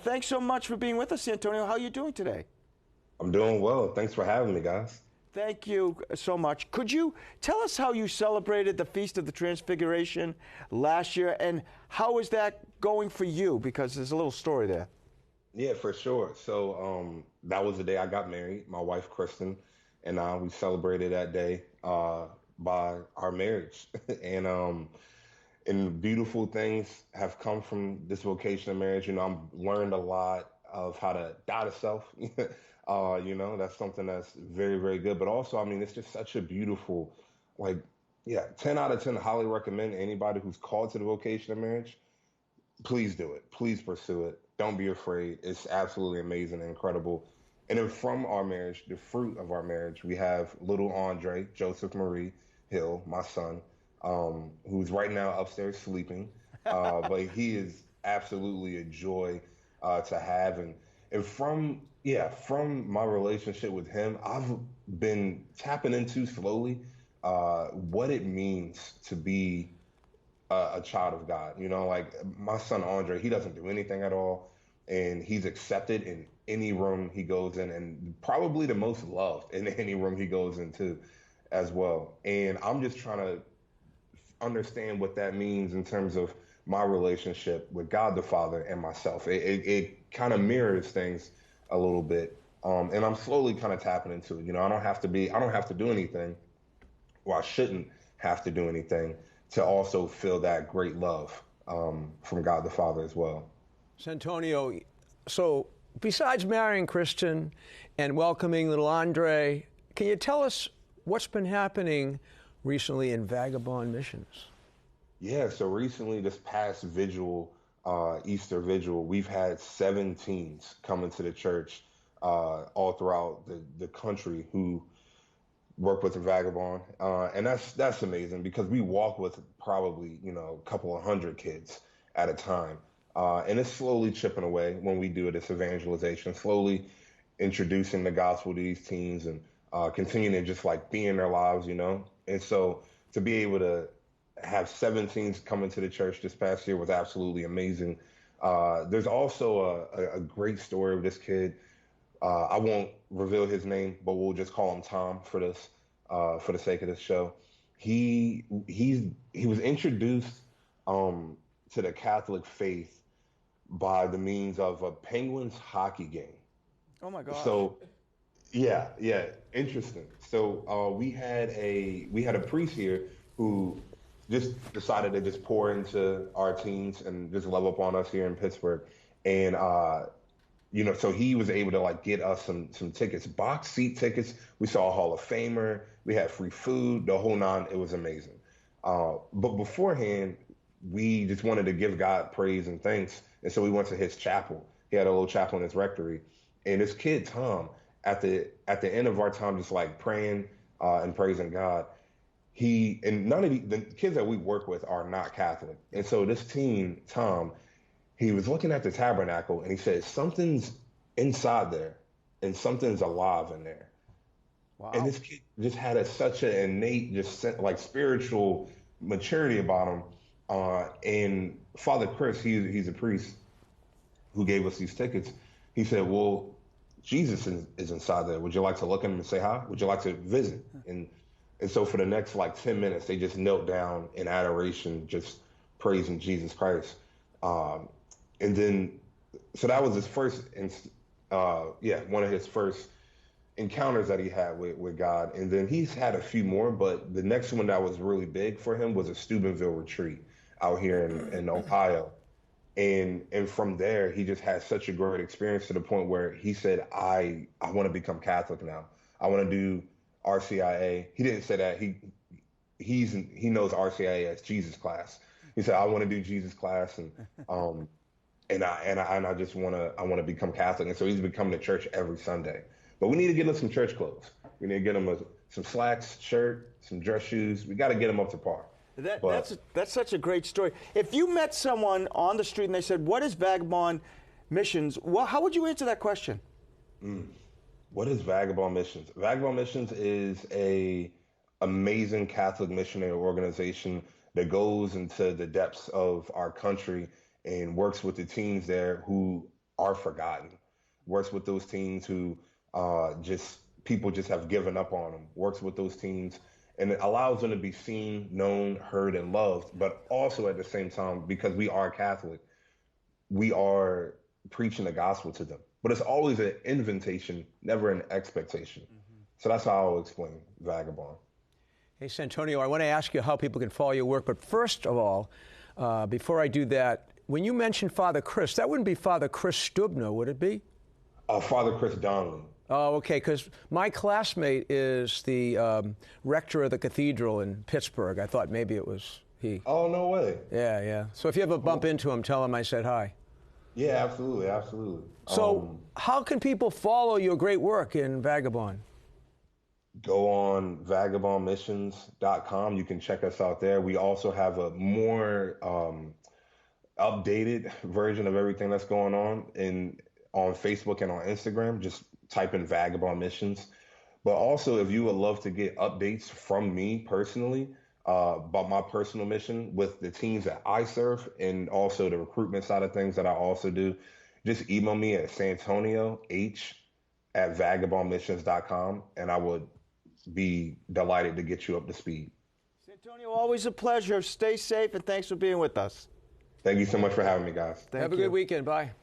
Thanks so much for being with us, Santonio. How are you doing today? I'm doing well. Thanks for having me, guys. Thank you so much. Could you tell us how you celebrated the Feast of the Transfiguration last year, and how is that going for you? Because there's a little story there. Yeah, for sure. So that was the day I got married. My wife, Kristen, and I, we celebrated that day by our marriage. And beautiful things have come from this vocation of marriage. I've learned a lot of how to die to self. That's something that's very, very good. But also, I mean, it's just such a beautiful, like, yeah, 10 out of 10, highly recommend anybody who's called to the vocation of marriage. Please do it. Please pursue it. Don't be afraid. It's absolutely amazing and incredible. And then from our marriage, the fruit of our marriage, we have little Andre, Joseph Marie Hill, my son, who's right now upstairs sleeping. But he is absolutely a joy to have. And from my relationship with him, I've been tapping into slowly what it means to be a child of God. Like my son Andre, he doesn't do anything at all, and he's accepted in any room he goes in, and probably the most loved in any room he goes into as well. And I'm just trying to understand what that means in terms of my relationship with God the Father and myself. It kind of mirrors things a little bit, and I'm slowly kind of tapping into it. I don't have to do anything, or I shouldn't have to do anything to also feel that great love from God the Father as well. Santonio, so besides marrying Kristen and welcoming little Andre, can you tell us what's been happening recently in Vagabond Missions? Yeah, so recently, this past vigil, Easter vigil, we've had 7 teens come into the church all throughout the country who work with the Vagabond. And that's amazing because we walk with probably, a couple of hundred kids at a time. And it's slowly chipping away when we do this evangelization, slowly introducing the gospel to these teens and continuing to just like be in their lives. And so to be able to have 7 teens come into the church this past year was absolutely amazing. There's also a great story of this kid. I won't reveal his name, but we'll just call him Tom for this, for the sake of this show. He was introduced to the Catholic faith by the means of a Penguins hockey game. Oh my gosh. So, yeah, interesting. So we had a priest here who just decided to just pour into our teens and just love up on us here in Pittsburgh, and so he was able to like get us some tickets, box seat tickets. We saw a Hall of Famer. We had free food, the whole nine. It was amazing. But beforehand, we just wanted to give God praise and thanks, and so we went to his chapel. He had a little chapel in his rectory, and this kid Tom, at the end of our time, just like praying and praising God, and none of the kids that we work with are not Catholic, and so this teen Tom, he was looking at the tabernacle and he said, something's inside there and something's alive in there. Wow. And this kid just had such an innate, just like spiritual maturity about him. And Father Chris, he's a priest who gave us these tickets. He said, well, Jesus is inside there. Would you like to look at him and say hi? Would you like to visit? And so for the next like 10 minutes, they just knelt down in adoration, just praising Jesus Christ. And then, so that was his first, one of his first encounters that he had with God. And then he's had a few more, but the next one that was really big for him was a Steubenville retreat out here in Ohio. And from there, he just had such a great experience to the point where he said, I want to become Catholic now. I want to do RCIA. He didn't say that. He knows RCIA as Jesus class. He said, I want to do Jesus class. And I just want to become Catholic. And so he's becoming to church every Sunday. But we need to get him some church clothes. We need to get him some slacks, shirt, some dress shoes. We got to get him up to par. That's such a great story. If you met someone on the street and they said, what is Vagabond Missions? Well, how would you answer that question? What is Vagabond Missions? Vagabond Missions is a amazing Catholic missionary organization that goes into the depths of our country and works with the teens there who are forgotten. Works with those teens who just people just have given up on them. Works with those teens, and it allows them to be seen, known, heard, and loved. But also at the same time, because we are Catholic, we are preaching the gospel to them. But it's always an invitation, never an expectation. So that's how I'll explain Vagabond. Hey, Santonio, I want to ask you how people can follow your work. But first of all, before I do that, when you mentioned Father Chris, that wouldn't be Father Chris Stubner, would it be? Father Chris Donnelly. Oh, okay, because my classmate is the rector of the cathedral in Pittsburgh. I thought maybe it was he. Oh, no way. Yeah, yeah. So if you ever bump into him, tell him I said hi. Yeah, absolutely, absolutely. So how can people follow your great work in Vagabond? Go on vagabondmissions.com. You can check us out there. We also have a more updated version of everything that's going on Facebook and on Instagram. Just type in Vagabond Missions. But also, if you would love to get updates from me personally about my personal mission with the teams that I serve and also the recruitment side of things that I also do, just email me at santonioh@vagabondmissions.com, and I would be delighted to get you up to speed. Santonio, always a pleasure. Stay safe, and thanks for being with us. Thank you so much for having me, guys. Have a good weekend. Bye.